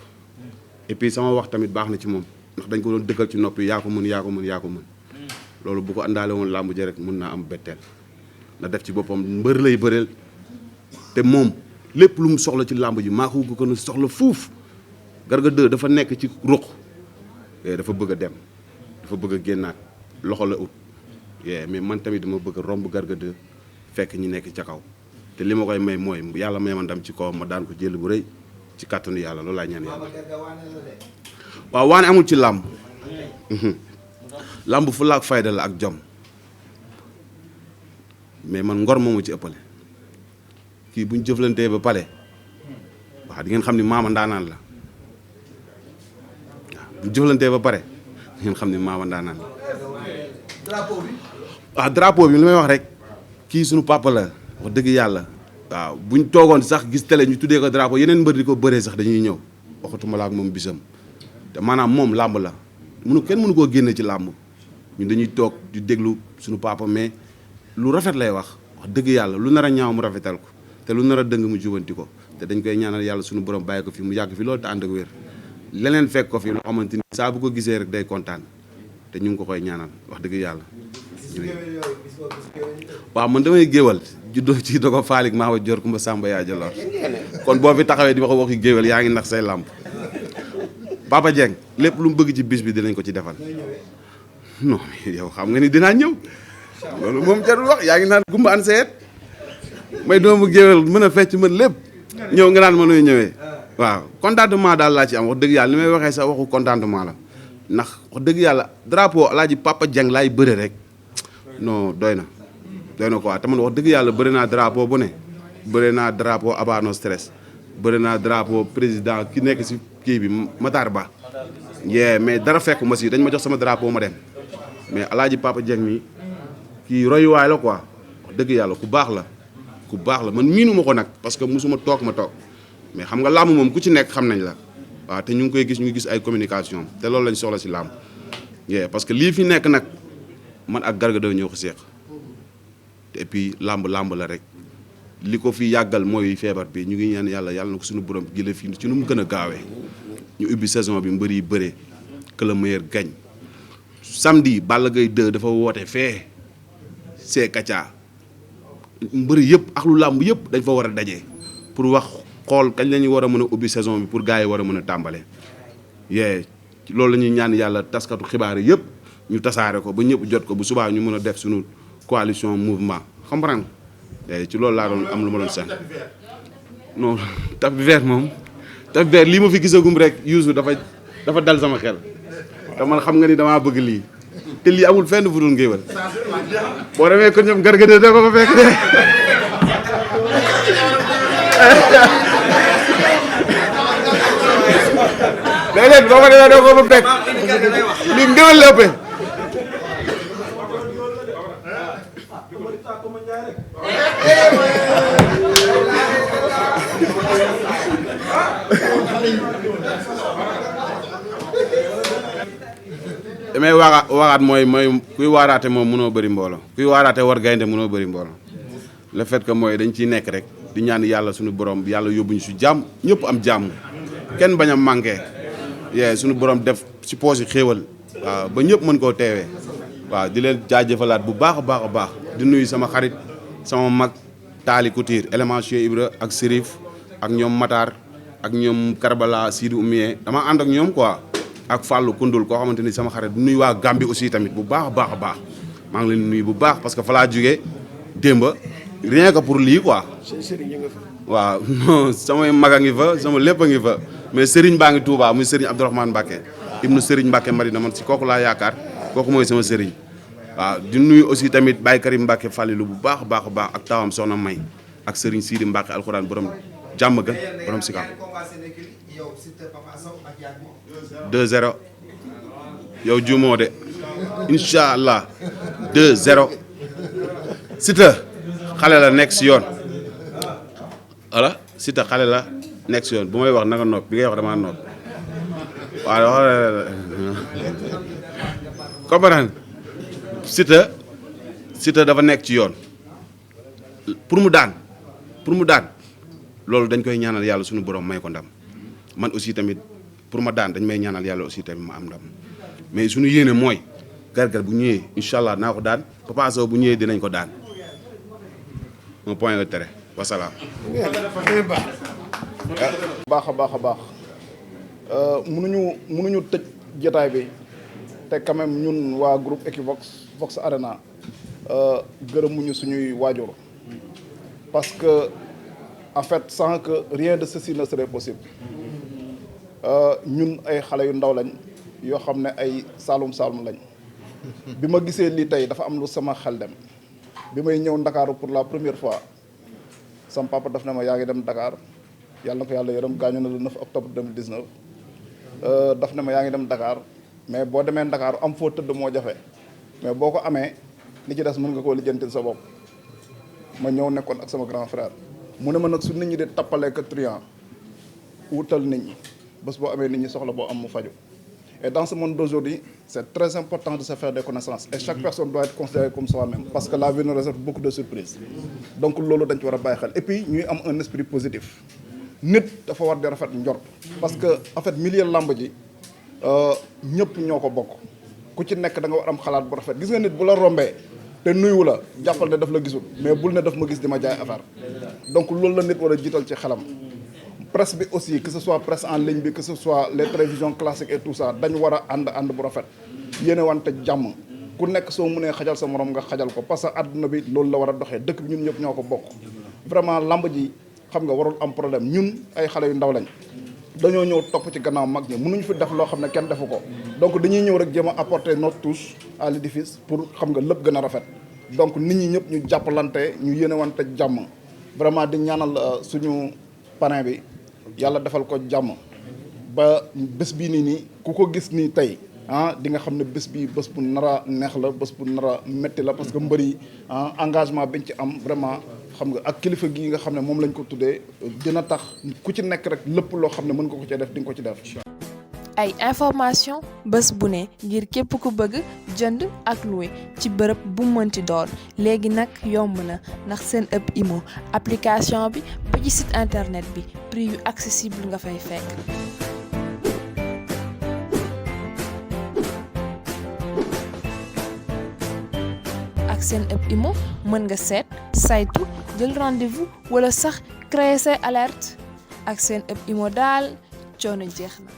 et puis sama wax tamit baax na ci moom ndax dañ ko doon dëkkal ci noppi yaa ko mën loolu bu ko àndaale woon làmb ji rek mën naa am betteel na def ci boppam mbër lay bëreel te moom lépp lu mu soxla ci làmb ji maa ko gën a soxla fuuf Garga 2 dafa nekk ci ruq dafa bëgg a dem dafa bëgg a génnaat loxo la ut mais man tamit dama bëgg a romb Garga 2 fekk ñi nekk ca kaw te li ma koy may mooy yàlla may ma ndam ci kawam ma daan ko jël bu rëy ci kàttanu yàlla loolu laa ñaan yàlla waaw waane amul ci làmb làmb fulla ak fayda la ak jom mais man ngor moomu ci ëppale kii buñ jëflantee ba pare waaw di ngeen xam ni maama ndaanaan la waaw buñ jëflantee ba pare di ngeen xam ni maama ndaanaan la waaw drapeau bi li may wax rek kii suñu papa la wax dëgg yàlla waaw buñ toogoon sax gis télé ñu tuddee ko drapeau yeneen mbër di ko bëree sax dañuy ñëw waxatuma la ak moom bisam te maanaam moom làmb la kenn mënu koo génne ci làmb ñun dañuy toog di déglu suñu papa mais lu rafet lay wax dëgg yàlla lu nar a ñaaw mu rafetal ko te lu nar a dëng mu jubanti ko te dañ koy ñaanal yàlla suñu borom bàyyi ko fi mu yàgg fi loolu te ànd ak wér leneen fekk ko fi loo xamante ni saa bu ko gisee rek day kontaan te ñu ngi ko koy ñaanal wax dëgg yàlla. waaw man damay géwal juddoo ci da ko faalik maa wa jor kumba sàmba yaa jaloor kon boo fi taxawee di wax waxi géwal yaa ngi nax say làmp Papa Dieng lépp lu mu bëgg ci bis bi dinañ ko ci defal non yow xam nga ni dinaa ñëw loolu moom jarul wax yaa ngi naan gumba an seet may doomu géwél mën a fecc mën lépp ñëw nga naan ma nooy ñëwee waaw contentement daal laa ci am wax dëgg yàlla li may waxee sax waxu contentement la ndax wax dëgg yàlla drapeau alaaji Papa Dieng laay bëre rek non doy na quoi te man wax dëgg yàlla bëri naa drapeau bu ne bëri naa drapeau abano stress bëri naa drapeau président ki nekk si kii bi Matar Ba mais dara fekk ma si dañ ma jox sama drapeau ma dem mais alaaji Papa Dieng mi kii royuwaay la quoi wax dëgg yàlla ku baax la man miinu ma ko nag parce que musuma toog ma toog mais xam nga làmb moom ku ci nekk xam nañ la waaw te ñu ngi koy gis ñu ngi gis ay communication te loolu lañ soxla si làmb parce que lii fi nekk nag man ak Garga 2 ñoo ko seeq te et puis làmb la rek li ko fi yàggal mooy feebar bi ñu ngi ñaan yàlla na ko suñu borom jële fii ci nu mu gën a gaawee ñu ubbi saison bi mbër yi bëree que le meilleur gagne samedi Balla Gaye 2 dafa woote fee see Kacha mbëri yëpp ak lu làmb yëpp dañ fa war a daje pour wax xool kañ la ñu war a mën a ubbi saison bi pour gars yi war a mën a tàmbale loolu la ñuy ñaan yàlla taskatu xibaar yi yëpp ñu tasaare ko ba ñëpp jot ko bu subaa ñu mën a def suñu coalition mouvement comprendre ci loolu laa doon am lu ma doon sànni non tapis vert moom tapis vert lii ma fi gisagum rek Youssou dafa dal sama xel te man xam nga ni damaa bëgg lii te lii amul fenn fu dul ngéwal boo demee kon ñoom Garga 2 da ko fa fekk de léeg-léeg boo ko demee da ko fa fekk lii ngéwal la ëppee damay waxaat mooy kuy waaraate moom mënoo bëri mbooloo kuy waaraate war gaynde mënoo bëri mbooloo le fait que mooy dañ ciy nekk rek di ñaan yàlla suñu borom yàlla yóbbuñu si jàmm ñëpp am jàmm kenn bañ a manqué suñu borom def si poos yi xéewal waaw ba ñëpp mën koo teewee waaw di leen jaajëfalaat bu baax a baax di nuyu sama xarit sama mag Taali Couture élément Cheikh Ibra ak Sérif ak ñoom Matar ak ñoom Karbala Sidi Oumie dama ànd ak ñoom quoi ak Fallou Koundoul koo xamante ni sama xarit du nuyu waa Gambie aussi tamit bu baax a baax maa ngi leen nuyu bu baax parce que fa laa jógee démba rien que pour lii quoi. waaw non samay mag a ngi fa sama lépp a ngi fa mais Serigne baa ngi Touba muy Serigne Abdourahmane Mbacké ibnu Serigne Mbacké Madina man si kooku laa yaakaar kooku mooy sama Serigne. waaw di nuyu aussi tamit Baye Karim Mbacké Falilou bu baax a baax a baax ak tawam Soxna May ak Serigne Sidi Mbacké alxuraan borom jàmm ga borom si kaam 2-0 yow juumoo de incha allah 2-0 Siteu xale la nekk si yoon voilà Siteu xale la nekk si yoon bu may wax nanga nopp bi ngay wax damaa nopp waaw comprendre Siteu dafa nekk ci yoon pour mu daan loolu dañ koy ñaanal yàlla suñu borom may ko ndam man aussi tamit pour ma daan dañ may ñaanal yàlla aussi tamit ma am ndam mais suñu yéene mooy Gargar bu ñëwee incha allah naa ko daan Papa Sow bu ñëwee dinañ ko daan un point de tere wasalaam. baax a baax mënuñu tëj jotaay bi te quand même ñun waa groupe Equivox Vox Arena gërëmuñu suñuy waajur parce que en fait sans que rien de ceci ne serait possible ñun ay xale yu ndaw lañ yoo xam ne ay saalum lañ bi ma gisee lii tey dafa am lu sama xel dem bi may ñëw Ndakaaru pour la première fois sama papa daf ne ma yaa ngi dem Dakar yàlla na ko yàlla yërëm gaañu na le 9 octobre 2019 daf ne ma yaa ngi dem Dakar mais boo demee Dakar am foo tëdd moo jafe mais boo ko amee li ci des mën nga koo lijjantil sa bopp ma ñëw nekkoon ak sama grand frère mu ne ma nag su nit ñi di tappalee que truand wutal nit ñi bés boo amee nit ñi soxla boo am mu faju et dans ce monde d'aujourd'hui c'est très important de se faire des connaissances et chaque personne doit être considérée comme soi-même parce que la vie nous réserve beaucoup de surprises donc loolu dañ ci war a bàyyi xel et puis ñuy am un esprit positif nit dafa war di rafet njort parce que en fait milieu lamb ji ñëpp ñoo ko bokk ku ci nekk da nga war am xalaat bu rafet gis nga nit bu la rombee te nuyu la jàppal ne daf la gisul mais bul ne daf ma gis di ma jaay affaire donc loolu la nit war a jiital ci xelam presse bi aussi que ce soit presse en ligne bi que ce soit les télévisions classiques et tout ça dañ war a ànd bu rafet yéene wante jàmm ku nekk soo mënee xajal sa morom nga xajal ko parce que àdduna bi loolu la war a doxee dëkk bi ñun ñëpp ñoo ko bokk vraiment lamb ji xam nga warul am problème ñun ay xale yu ndaw lañ dañoo ñëw topp ci gannaaw mag ñi mënuñu fi def loo xam ne kenn defu ko donc dañuy ñëw rek jéem a apporter notre touche à l'édifice pour xam nga lépp gën a rafet donc nit ñi ñëpp ñu jàppalante ñu yéenewante jàmm vraiment di ñaanal suñu parrain bi yàlla defal ko jàmm ba bés bii nii ku ko gis nii tey di nga xam ne bés bi bés bu nar a neex la bés bu nar a métti la parce que mbër yi engagement biñ ci am vraiment xam nga ak kilifa gi nga xam ne moom lañ ko tuddee dina tax ku ci nekk rek lépp loo xam ne mën nga ko ci def di nga ko ci def. ay information bés bu ne ngir képp ku bëgg jënd ak louer ci bërëb bu mënti doon léegi nag yomb na ndax seen ëpp Imo application bi ba ci site internet bi prix yu accessible nga fay fekk. ak seen ëpp Imo mën nga seet saytu jël rendez-vous wala sax créer say alerte ak seen ëpp Imo daal coono jeex na.